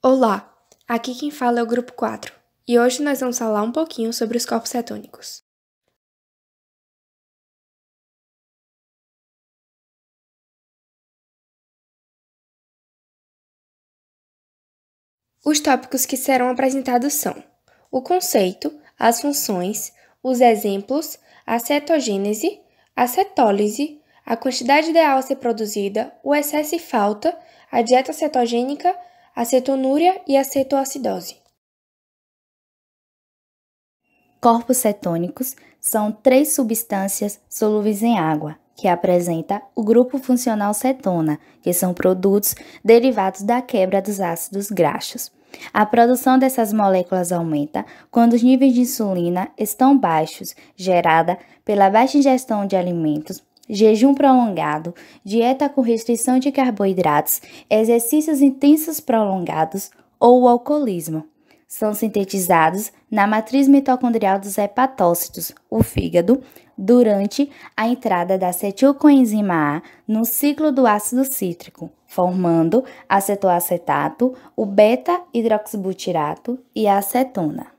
Olá, aqui quem fala é o grupo 4 e hoje nós vamos falar um pouquinho sobre os corpos cetônicos. Os tópicos que serão apresentados são o conceito, as funções, os exemplos, a cetogênese, a cetólise, a quantidade ideal a ser produzida, o excesso e falta, a dieta cetogênica, a cetonúria e a cetoacidose. Corpos cetônicos são 3 substâncias solúveis em água, que apresenta o grupo funcional cetona, que são produtos derivados da quebra dos ácidos graxos. A produção dessas moléculas aumenta quando os níveis de insulina estão baixos, gerada pela baixa ingestão de alimentos, jejum prolongado, dieta com restrição de carboidratos, exercícios intensos prolongados ou o alcoolismo. São sintetizados na matriz mitocondrial dos hepatócitos, o fígado, durante a entrada da acetilcoenzima A no ciclo do ácido cítrico, formando acetoacetato, o beta-hidroxibutirato e a acetona.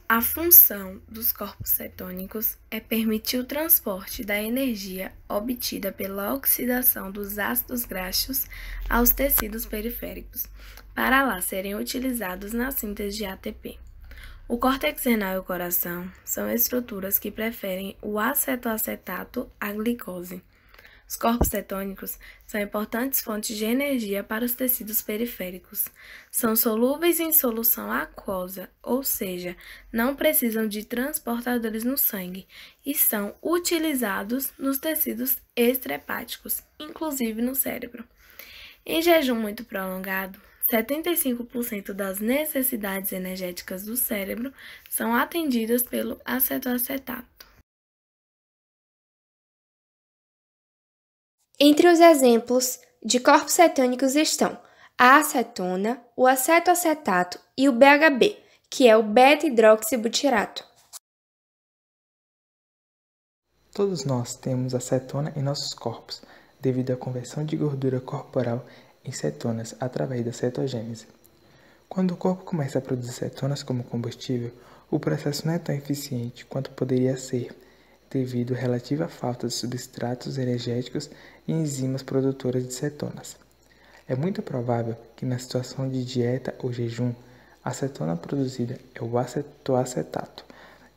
A função dos corpos cetônicos é permitir o transporte da energia obtida pela oxidação dos ácidos graxos aos tecidos periféricos, para lá serem utilizados na síntese de ATP. O córtex renal e o coração são estruturas que preferem o acetoacetato à glicose. Os corpos cetônicos são importantes fontes de energia para os tecidos periféricos. São solúveis em solução aquosa, ou seja, não precisam de transportadores no sangue e são utilizados nos tecidos extrahepáticos, inclusive no cérebro. Em jejum muito prolongado, 75% das necessidades energéticas do cérebro são atendidas pelo acetoacetato. Entre os exemplos de corpos cetônicos estão a acetona, o acetoacetato e o BHB, que é o beta-hidroxibutirato. Todos nós temos acetona em nossos corpos, devido à conversão de gordura corporal em cetonas através da cetogênese. Quando o corpo começa a produzir cetonas como combustível, o processo não é tão eficiente quanto poderia ser, devido à relativa falta de substratos energéticos e enzimas produtoras de cetonas. É muito provável que na situação de dieta ou jejum, a cetona produzida é o acetoacetato,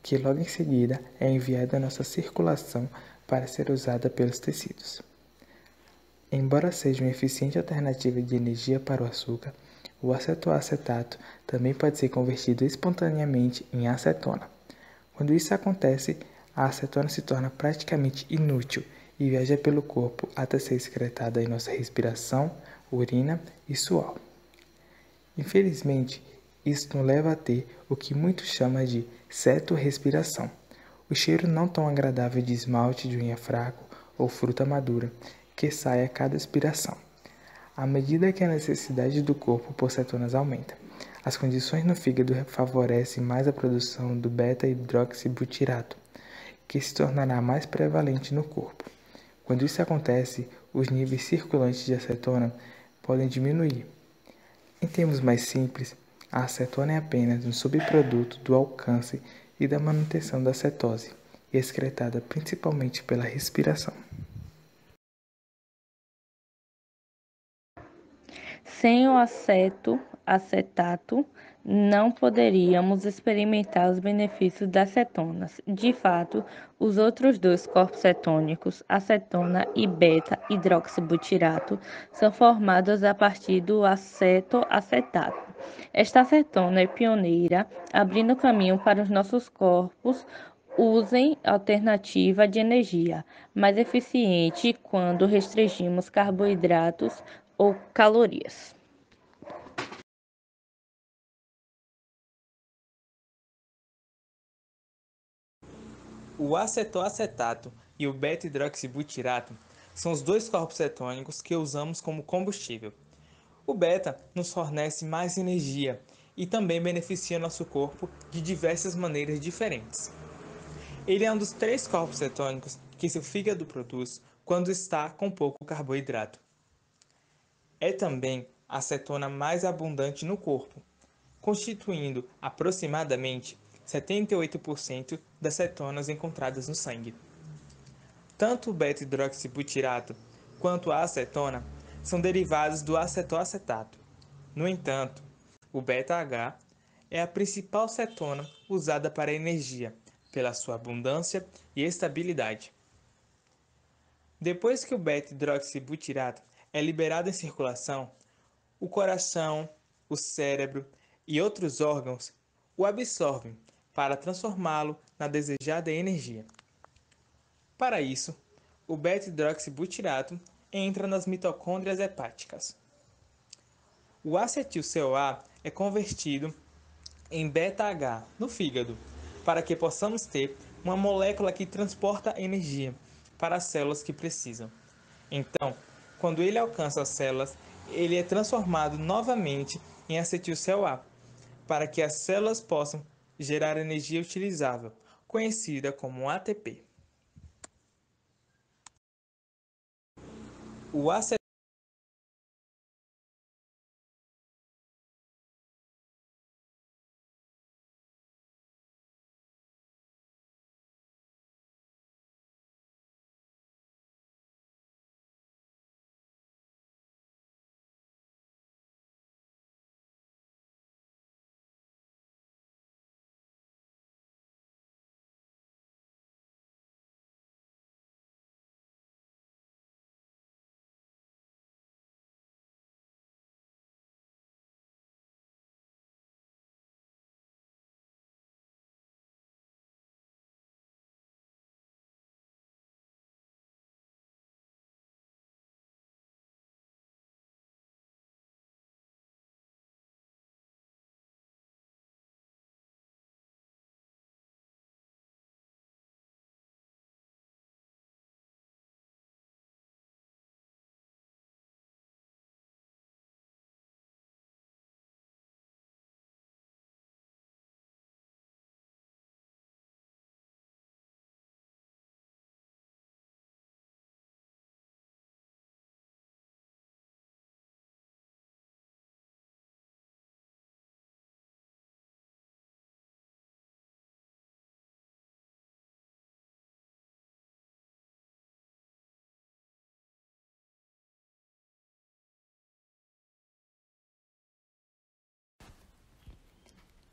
que logo em seguida é enviada à nossa circulação para ser usada pelos tecidos. Embora seja uma eficiente alternativa de energia para o açúcar, o acetoacetato também pode ser convertido espontaneamente em acetona. Quando isso acontece, a acetona se torna praticamente inútil e viaja pelo corpo até ser excretada em nossa respiração, urina e suor. Infelizmente, isso nos leva a ter o que muitos chamam de cetorrespiração, o cheiro não tão agradável de esmalte de unha fraco ou fruta madura, que sai a cada expiração. À medida que a necessidade do corpo por cetonas aumenta, as condições no fígado favorecem mais a produção do beta-hidroxibutirato, que se tornará mais prevalente no corpo. Quando isso acontece, os níveis circulantes de acetona podem diminuir. Em termos mais simples, a acetona é apenas um subproduto do alcance e da manutenção da cetose, excretada principalmente pela respiração. Sem o acetato, não poderíamos experimentar os benefícios das cetonas. De fato, os outros dois corpos cetônicos, acetona e beta-hidroxibutirato, são formados a partir do acetoacetato. Esta acetona é pioneira, abrindo caminho para os nossos corpos usem alternativa de energia, mais eficiente quando restringimos carboidratos ou calorias. O acetoacetato e o beta-hidroxibutirato são os dois corpos cetônicos que usamos como combustível. O beta nos fornece mais energia e também beneficia nosso corpo de diversas maneiras diferentes. Ele é um dos 3 corpos cetônicos que seu fígado produz quando está com pouco carboidrato. É também a cetona mais abundante no corpo, constituindo aproximadamente 78% das cetonas encontradas no sangue. Tanto o beta-hidroxibutirato quanto a acetona são derivados do acetoacetato. No entanto, o beta-H é a principal cetona usada para energia, pela sua abundância e estabilidade. Depois que o beta-hidroxibutirato é liberado em circulação, o coração, o cérebro e outros órgãos o absorvem para transformá-lo na desejada energia. Para isso, o beta-hidroxibutirato entra nas mitocôndrias hepáticas. O acetil-CoA é convertido em beta-H no fígado, para que possamos ter uma molécula que transporta energia para as células que precisam. Então, quando ele alcança as células, ele é transformado novamente em acetil-CoA, para que as células possam gerar energia utilizável, conhecida como ATP. O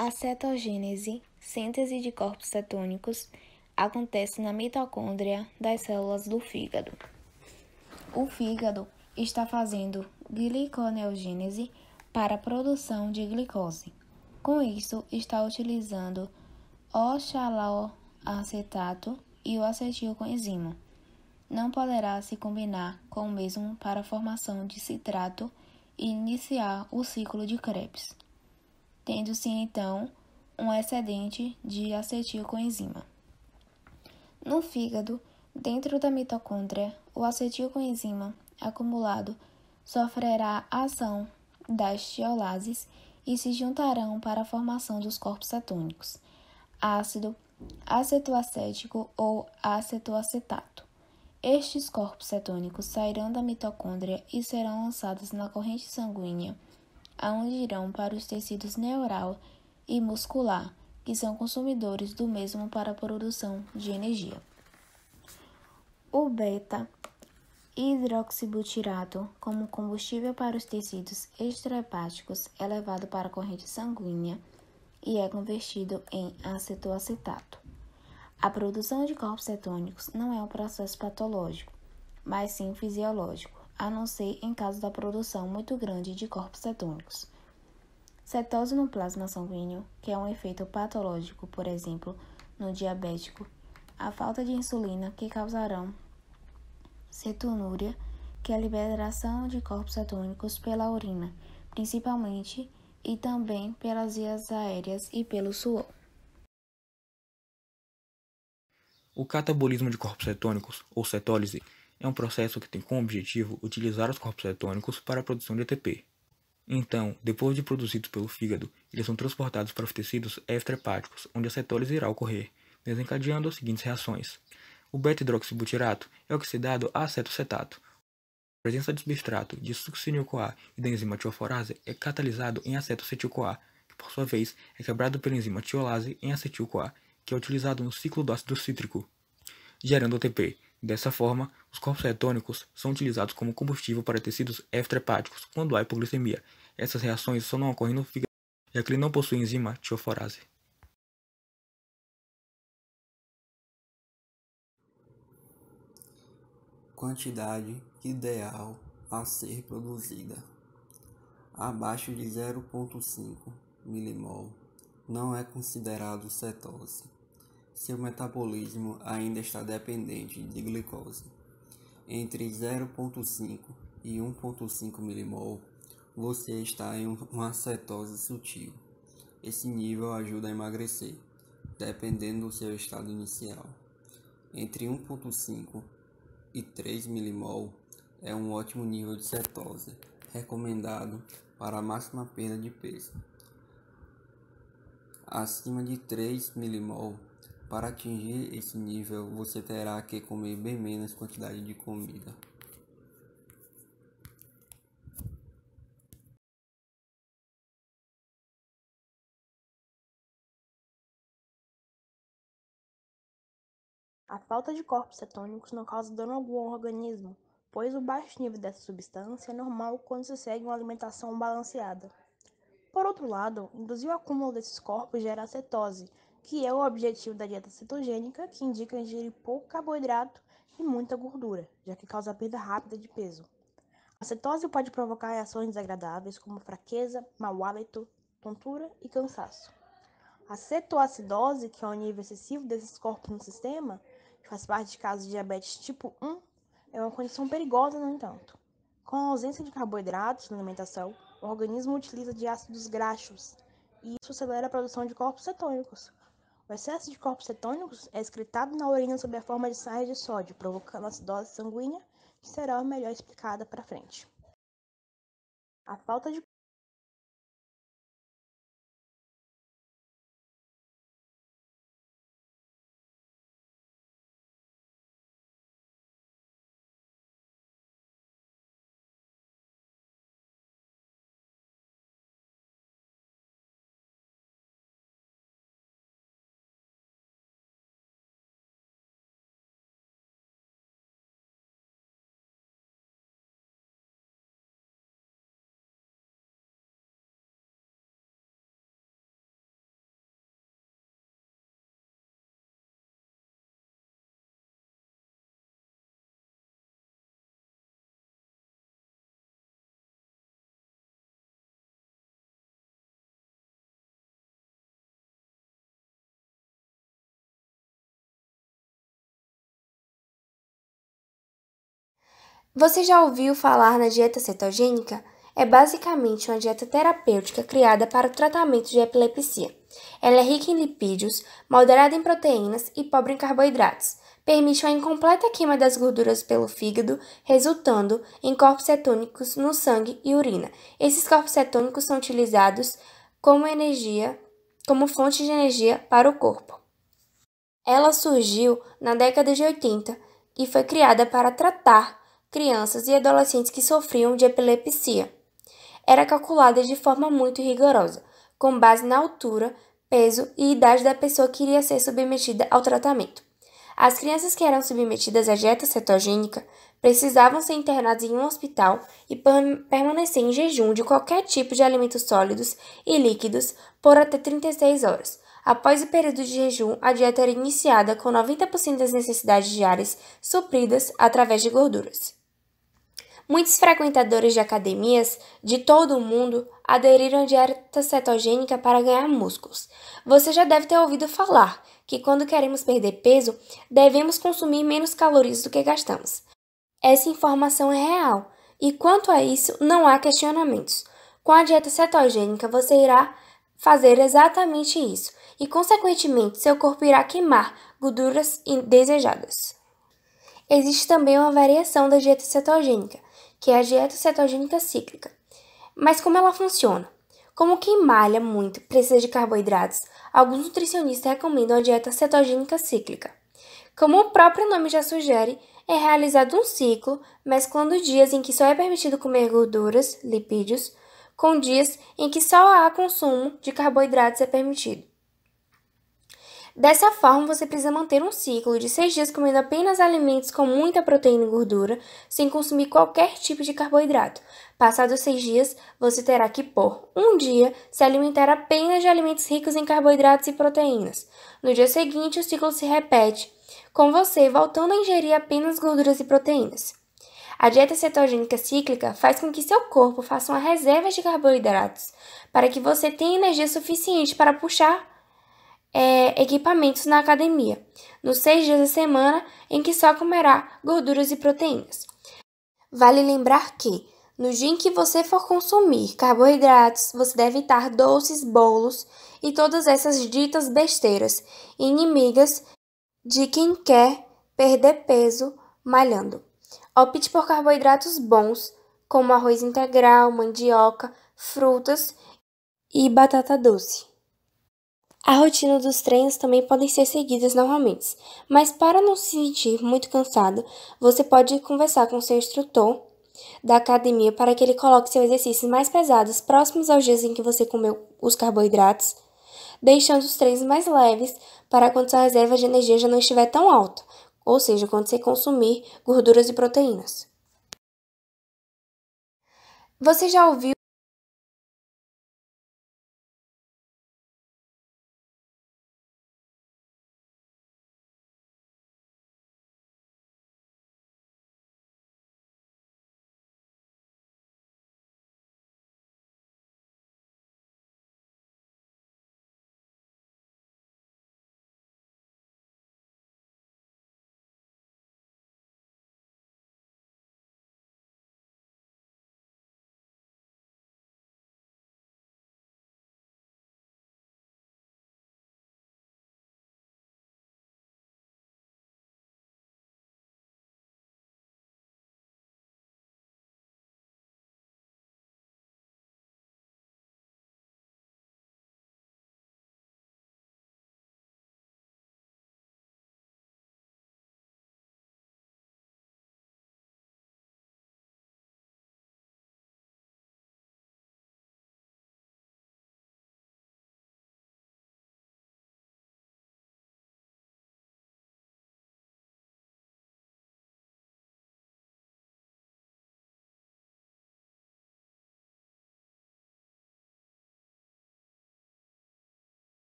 A cetogênese, síntese de corpos cetônicos, acontece na mitocôndria das células do fígado. O fígado está fazendo gliconeogênese para a produção de glicose. Com isso, está utilizando oxaloacetato e o acetilcoenzima. Não poderá se combinar com o mesmo para a formação de citrato e iniciar o ciclo de Krebs, tendo-se então um excedente de acetilcoenzima. No fígado, dentro da mitocôndria, o acetilcoenzima acumulado sofrerá a ação das tiolases e se juntarão para a formação dos corpos cetônicos, ácido acetoacético ou acetoacetato. Estes corpos cetônicos sairão da mitocôndria e serão lançados na corrente sanguínea, aonde irão para os tecidos neural e muscular, que são consumidores do mesmo para a produção de energia. O beta-hidroxibutirato, como combustível para os tecidos extrahepáticos, é levado para a corrente sanguínea e é convertido em acetoacetato. A produção de corpos cetônicos não é um processo patológico, mas sim fisiológico, a não ser em caso da produção muito grande de corpos cetônicos. Cetose no plasma sanguíneo, que é um efeito patológico, por exemplo, no diabético, a falta de insulina que causarão cetonúria, que é a liberação de corpos cetônicos pela urina, principalmente, e também pelas vias aéreas e pelo suor. O catabolismo de corpos cetônicos, ou cetólise, é um processo que tem como objetivo utilizar os corpos cetônicos para a produção de ATP. Então, depois de produzidos pelo fígado, eles são transportados para os tecidos extrahepáticos, onde a cetólise irá ocorrer, desencadeando as seguintes reações. O beta-hidroxibutirato é oxidado a acetocetato, A presença do substrato de succinil-CoA e da enzima tioforase é catalisado em acetoacetil-CoA, que por sua vez é quebrado pela enzima tiolase em acetil-CoA, que é utilizado no ciclo do ácido cítrico, gerando ATP. Dessa forma, os corpos cetônicos são utilizados como combustível para tecidos extrahepáticos quando há hipoglicemia. Essas reações só não ocorrem no fígado, já que ele não possui enzima tioforase. Quantidade ideal a ser produzida: abaixo de 0,5 milimol não é considerado cetose. Seu metabolismo ainda está dependente de glicose. Entre 0,5 e 1,5 milimol, você está em uma cetose sutil. Esse nível ajuda a emagrecer, dependendo do seu estado inicial. Entre 1,5 e 3 milimol é um ótimo nível de cetose, recomendado para a máxima perda de peso. Acima de 3 milimol, para atingir esse nível, você terá que comer bem menos quantidade de comida. A falta de corpos cetônicos não causa dano algum ao organismo, pois o baixo nível dessa substância é normal quando se segue uma alimentação balanceada. Por outro lado, induzir o acúmulo desses corpos gera a cetose, que é o objetivo da dieta cetogênica, que indica ingerir pouco carboidrato e muita gordura, já que causa perda rápida de peso. A cetose pode provocar reações desagradáveis como fraqueza, mau hálito, tontura e cansaço. A cetoacidose, que é o nível excessivo desses corpos no sistema, que faz parte de casos de diabetes tipo 1, é uma condição perigosa, no entanto. Com a ausência de carboidratos na alimentação, o organismo utiliza de ácidos graxos, e isso acelera a produção de corpos cetônicos. O excesso de corpos cetônicos é excretado na urina sob a forma de sais de sódio, provocando acidose sanguínea, que será melhor explicada para frente. A falta de Você já ouviu falar na dieta cetogênica? É basicamente uma dieta terapêutica criada para o tratamento de epilepsia. Ela é rica em lipídios, moderada em proteínas e pobre em carboidratos. Permite uma incompleta queima das gorduras pelo fígado, resultando em corpos cetônicos no sangue e urina. Esses corpos cetônicos são utilizados como fonte de energia para o corpo. Ela surgiu na década de 80 e foi criada para tratar crianças e adolescentes que sofriam de epilepsia. Era calculada de forma muito rigorosa, com base na altura, peso e idade da pessoa que iria ser submetida ao tratamento. As crianças que eram submetidas à dieta cetogênica precisavam ser internadas em um hospital e permanecer em jejum de qualquer tipo de alimentos sólidos e líquidos por até 36 horas. Após o período de jejum, a dieta era iniciada com 90% das necessidades diárias supridas através de gorduras. Muitos frequentadores de academias de todo o mundo aderiram à dieta cetogênica para ganhar músculos. Você já deve ter ouvido falar que quando queremos perder peso, devemos consumir menos calorias do que gastamos. Essa informação é real e quanto a isso, não há questionamentos. Com a dieta cetogênica, você irá fazer exatamente isso e, consequentemente, seu corpo irá queimar gorduras indesejadas. Existe também uma variação da dieta cetogênica, que é a dieta cetogênica cíclica. Mas como ela funciona? Como quem malha muito precisa de carboidratos, alguns nutricionistas recomendam a dieta cetogênica cíclica. Como o próprio nome já sugere, é realizado um ciclo, mesclando dias em que só é permitido comer gorduras, lipídios, com dias em que só há consumo de carboidratos é permitido. Dessa forma, você precisa manter um ciclo de 6 dias comendo apenas alimentos com muita proteína e gordura, sem consumir qualquer tipo de carboidrato. Passados 6 dias, você terá que, por um dia, se alimentar apenas de alimentos ricos em carboidratos e proteínas. No dia seguinte, o ciclo se repete, com você voltando a ingerir apenas gorduras e proteínas. A dieta cetogênica cíclica faz com que seu corpo faça uma reserva de carboidratos, para que você tenha energia suficiente para puxar equipamentos na academia, nos 6 dias da semana em que só comerá gorduras e proteínas. Vale lembrar que, no dia em que você for consumir carboidratos, você deve evitar doces, bolos e todas essas ditas besteiras, inimigas de quem quer perder peso malhando. Opte por carboidratos bons, como arroz integral, mandioca, frutas e batata doce. A rotina dos treinos também podem ser seguidas normalmente, mas para não se sentir muito cansado, você pode conversar com seu instrutor da academia para que ele coloque seus exercícios mais pesados próximos aos dias em que você comeu os carboidratos, deixando os treinos mais leves para quando sua reserva de energia já não estiver tão alta, ou seja, quando você consumir gorduras e proteínas. Você já ouviu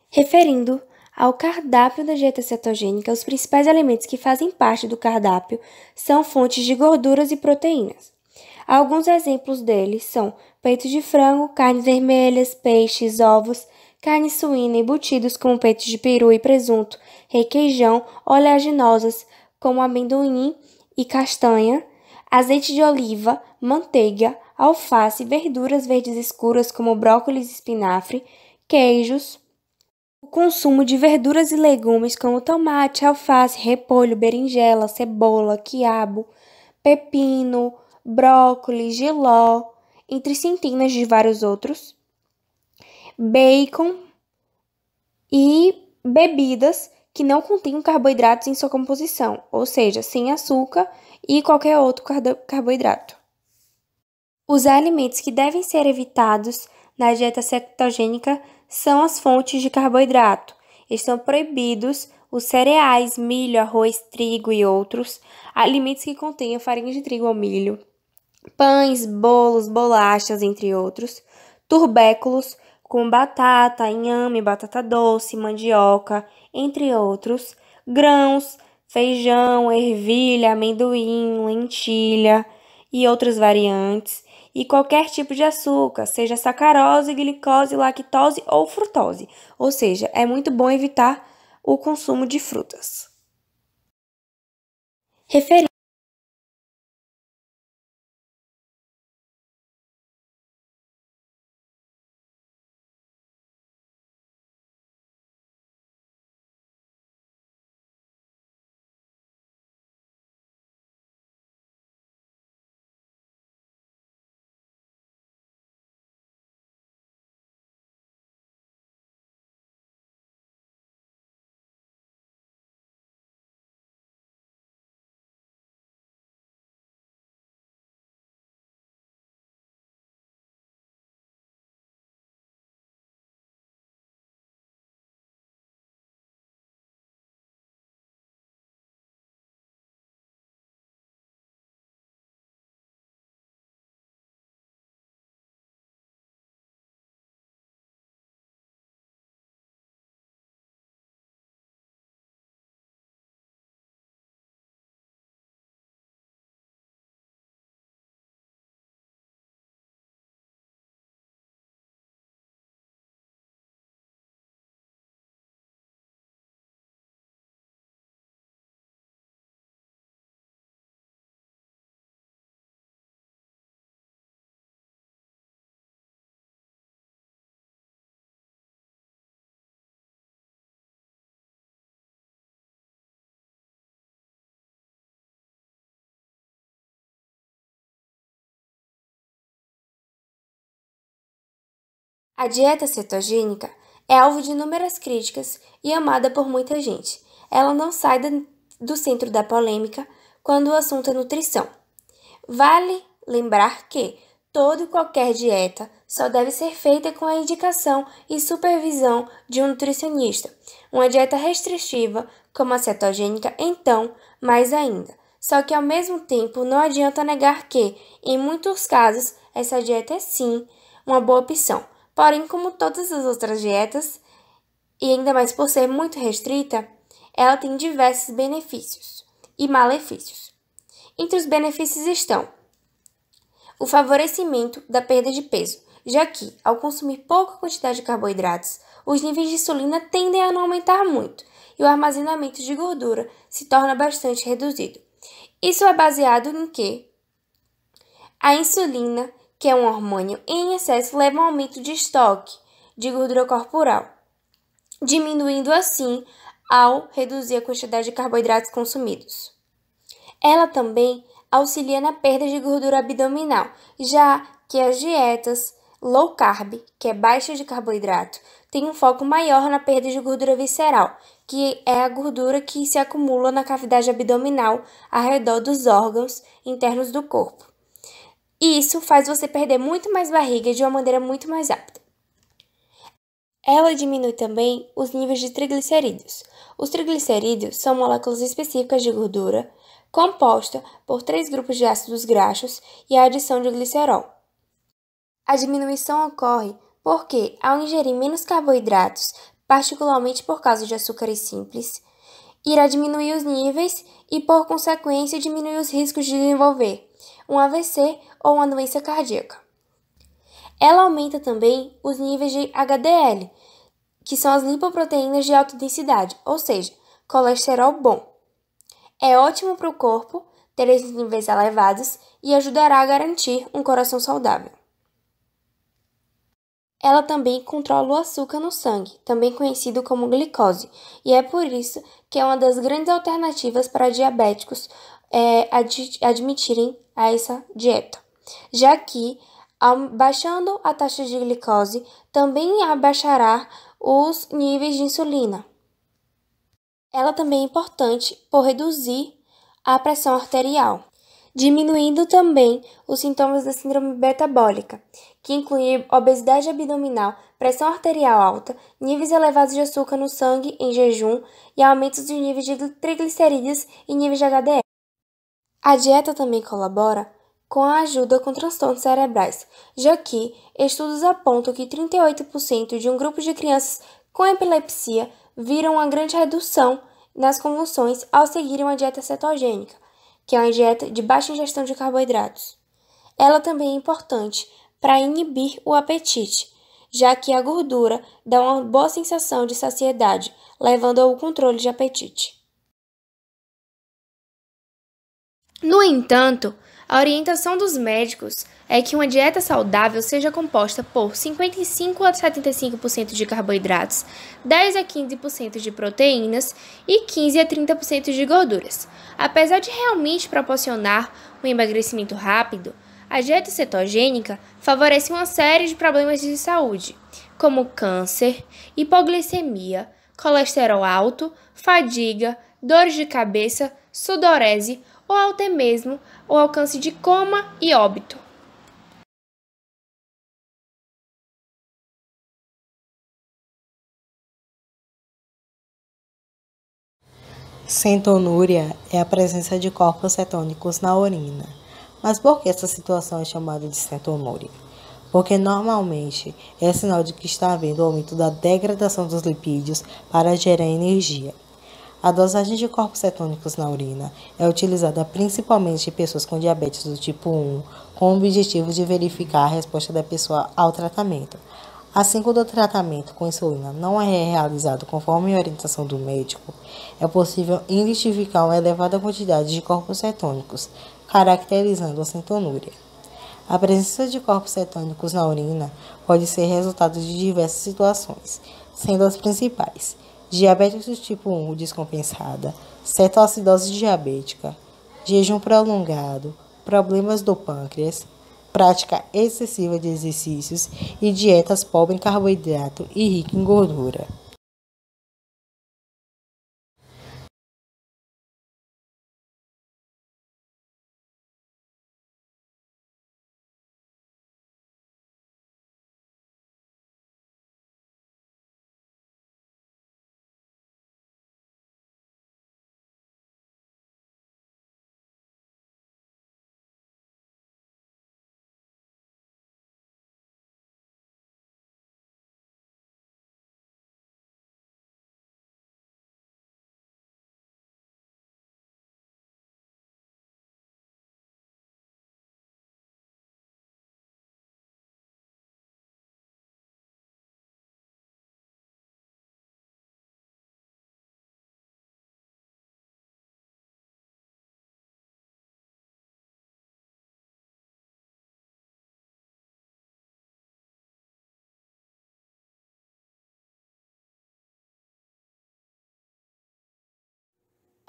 referindo ao cardápio da dieta cetogênica, os principais alimentos que fazem parte do cardápio são fontes de gorduras e proteínas. Alguns exemplos deles são peito de frango, carnes vermelhas, peixes, ovos, carne suína, embutidos como peito de peru e presunto, requeijão, oleaginosas como amendoim e castanha, azeite de oliva, manteiga, alface, verduras verdes escuras como brócolis e espinafre, queijos, o consumo de verduras e legumes como tomate, alface, repolho, berinjela, cebola, quiabo, pepino, brócolis, jiló, entre centenas de vários outros, bacon e bebidas que não contenham carboidratos em sua composição, ou seja, sem açúcar e qualquer outro carboidrato. Os alimentos que devem ser evitados na dieta cetogênica são as fontes de carboidrato. Estão proibidos os cereais, milho, arroz, trigo e outros, alimentos que contenham farinha de trigo ou milho, pães, bolos, bolachas, entre outros, tubérculos como batata, inhame, batata doce, mandioca, entre outros, grãos, feijão, ervilha, amendoim, lentilha e outras variantes, e qualquer tipo de açúcar, seja sacarose, glicose, lactose ou frutose. Ou seja, é muito bom evitar o consumo de frutas. A dieta cetogênica é alvo de inúmeras críticas e amada por muita gente. Ela não sai do centro da polêmica quando o assunto é nutrição. Vale lembrar que toda e qualquer dieta só deve ser feita com a indicação e supervisão de um nutricionista. Uma dieta restritiva, como a cetogênica, então, mais ainda. Só que, ao mesmo tempo, não adianta negar que, em muitos casos, essa dieta é sim uma boa opção. Porém, como todas as outras dietas, e ainda mais por ser muito restrita, ela tem diversos benefícios e malefícios. Entre os benefícios estão o favorecimento da perda de peso, já que, ao consumir pouca quantidade de carboidratos, os níveis de insulina tendem a não aumentar muito e o armazenamento de gordura se torna bastante reduzido. Isso é baseado em que a insulina, que é um hormônio em excesso, leva a um aumento de estoque de gordura corporal, diminuindo assim ao reduzir a quantidade de carboidratos consumidos. Ela também auxilia na perda de gordura abdominal, já que as dietas low carb, que é baixa de carboidrato, têm um foco maior na perda de gordura visceral, que é a gordura que se acumula na cavidade abdominal ao redor dos órgãos internos do corpo. E isso faz você perder muito mais barriga de uma maneira muito mais rápida. Ela diminui também os níveis de triglicerídeos. Os triglicerídeos são moléculas específicas de gordura composta por 3 grupos de ácidos graxos e a adição de glicerol. A diminuição ocorre porque, ao ingerir menos carboidratos, particularmente por causa de açúcares simples, irá diminuir os níveis e, por consequência, diminuir os riscos de desenvolver um AVC ou uma doença cardíaca. Ela aumenta também os níveis de HDL, que são as lipoproteínas de alta densidade, ou seja, colesterol bom. É ótimo para o corpo ter esses níveis elevados e ajudará a garantir um coração saudável. Ela também controla o açúcar no sangue, também conhecido como glicose, e é por isso que é uma das grandes alternativas para diabéticos admitirem a essa dieta, já que, baixando a taxa de glicose, também abaixará os níveis de insulina. Ela também é importante por reduzir a pressão arterial, diminuindo também os sintomas da síndrome metabólica, que incluem obesidade abdominal, pressão arterial alta, níveis elevados de açúcar no sangue em jejum e aumentos de níveis de triglicerídeos e níveis de HDL. A dieta também colabora com a ajuda com transtornos cerebrais, já que estudos apontam que 38% de um grupo de crianças com epilepsia viram uma grande redução nas convulsões ao seguirem uma dieta cetogênica, que é uma dieta de baixa ingestão de carboidratos. Ela também é importante para inibir o apetite, já que a gordura dá uma boa sensação de saciedade, levando ao controle de apetite. No entanto, a orientação dos médicos é que uma dieta saudável seja composta por 55 a 75% de carboidratos, 10 a 15% de proteínas e 15 a 30% de gorduras. Apesar de realmente proporcionar um emagrecimento rápido, a dieta cetogênica favorece uma série de problemas de saúde, como câncer, hipoglicemia, colesterol alto, fadiga, dores de cabeça, sudorese ou até mesmo o alcance de coma e óbito. Centonúria é a presença de corpos cetônicos na urina. Mas por que essa situação é chamada de centonúria? Porque normalmente é sinal de que está havendo aumento da degradação dos lipídios para gerar energia. A dosagem de corpos cetônicos na urina é utilizada principalmente em pessoas com diabetes do tipo 1, com o objetivo de verificar a resposta da pessoa ao tratamento. Assim, quando o tratamento com insulina não é realizado conforme a orientação do médico, é possível identificar uma elevada quantidade de corpos cetônicos, caracterizando a centonúria. A presença de corpos cetônicos na urina pode ser resultado de diversas situações, sendo as principais: diabetes do tipo 1 descompensada, cetoacidose diabética, jejum prolongado, problemas do pâncreas, prática excessiva de exercícios e dietas pobres em carboidrato e ricas em gordura.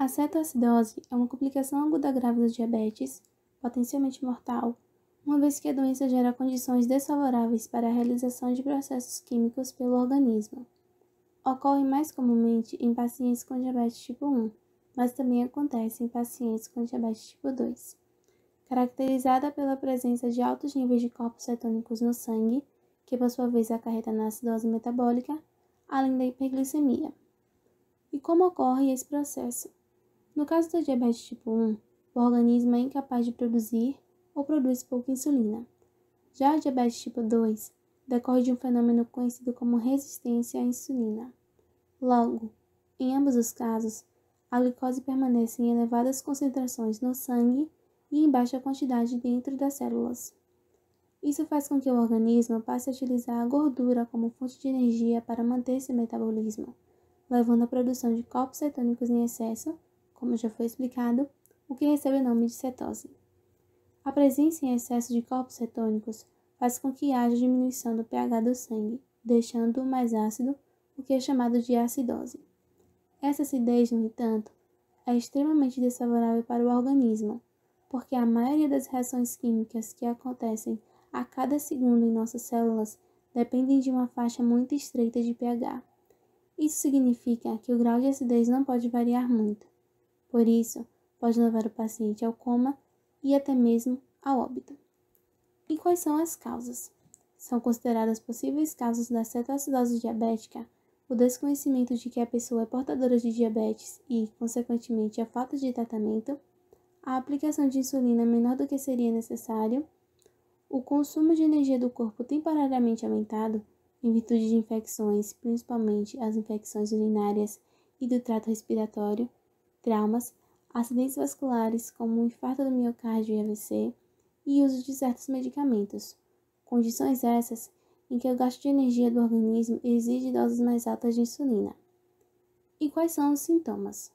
A cetoacidose é uma complicação aguda grave do diabetes, potencialmente mortal, uma vez que a doença gera condições desfavoráveis para a realização de processos químicos pelo organismo. Ocorre mais comumente em pacientes com diabetes tipo 1, mas também acontece em pacientes com diabetes tipo 2, caracterizada pela presença de altos níveis de corpos cetônicos no sangue, que por sua vez acarreta na acidose metabólica, além da hiperglicemia. E como ocorre esse processo? No caso da diabetes tipo 1, o organismo é incapaz de produzir ou produz pouca insulina. Já a diabetes tipo 2 decorre de um fenômeno conhecido como resistência à insulina. Logo, em ambos os casos, a glicose permanece em elevadas concentrações no sangue e em baixa quantidade dentro das células. Isso faz com que o organismo passe a utilizar a gordura como fonte de energia para manter esse metabolismo, levando à produção de corpos cetônicos em excesso, como já foi explicado, o que recebe o nome de cetose. A presença em excesso de corpos cetônicos faz com que haja diminuição do pH do sangue, deixando-o mais ácido, o que é chamado de acidose. Essa acidez, no entanto, é extremamente desfavorável para o organismo, porque a maioria das reações químicas que acontecem a cada segundo em nossas células dependem de uma faixa muito estreita de pH. Isso significa que o grau de acidez não pode variar muito. Por isso, pode levar o paciente ao coma e até mesmo ao óbito. E quais são as causas? São consideradas possíveis causas da cetoacidose diabética o desconhecimento de que a pessoa é portadora de diabetes e, consequentemente, a falta de tratamento, a aplicação de insulina menor do que seria necessário, o consumo de energia do corpo temporariamente aumentado em virtude de infecções, principalmente as infecções urinárias e do trato respiratório, traumas, acidentes vasculares como o infarto do miocárdio e AVC e uso de certos medicamentos, condições essas em que o gasto de energia do organismo exige doses mais altas de insulina. E quais são os sintomas?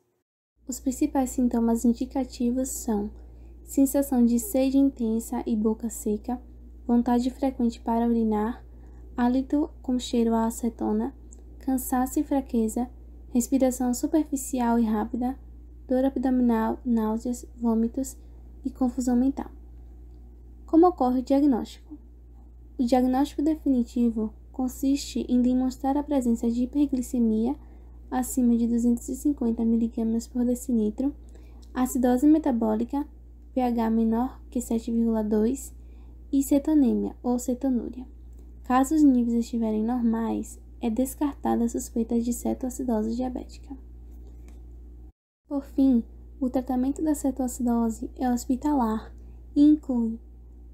Os principais sintomas indicativos são sensação de sede intensa e boca seca, vontade frequente para urinar, hálito com cheiro a acetona, cansaço e fraqueza, respiração superficial e rápida, dor abdominal, náuseas, vômitos e confusão mental. Como ocorre o diagnóstico? O diagnóstico definitivo consiste em demonstrar a presença de hiperglicemia acima de 250 mg por decilitro, acidose metabólica, pH menor que 7,2 e cetonêmia ou cetonúria. Caso os níveis estiverem normais, é descartada a suspeita de cetoacidose diabética. Por fim, o tratamento da cetoacidose é hospitalar e inclui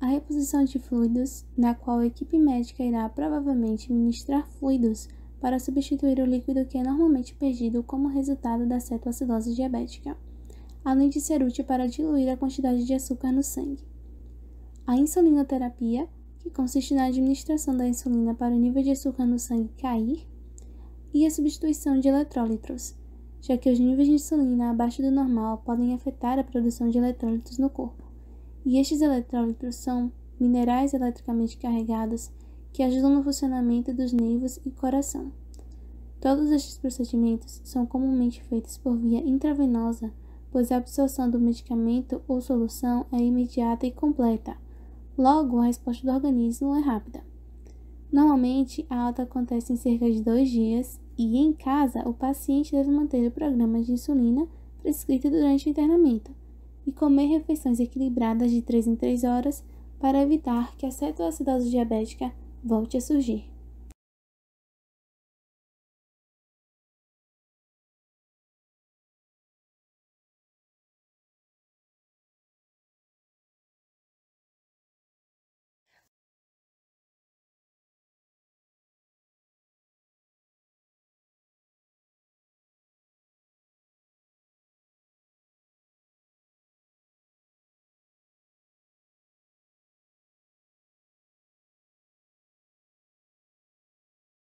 a reposição de fluidos, na qual a equipe médica irá provavelmente ministrar fluidos para substituir o líquido que é normalmente perdido como resultado da cetoacidose diabética, além de ser útil para diluir a quantidade de açúcar no sangue. A insulinoterapia, que consiste na administração da insulina para o nível de açúcar no sangue cair, e a substituição de eletrólitos, já que os níveis de insulina abaixo do normal podem afetar a produção de eletrólitos no corpo. E estes eletrólitos são minerais eletricamente carregados que ajudam no funcionamento dos nervos e coração. Todos estes procedimentos são comumente feitos por via intravenosa, pois a absorção do medicamento ou solução é imediata e completa. Logo, a resposta do organismo é rápida. Normalmente, a alta acontece em cerca de 2 dias e, em casa, o paciente deve manter o programa de insulina prescrito durante o internamento e comer refeições equilibradas de 3 em 3 horas para evitar que a cetoacidose diabética volte a surgir.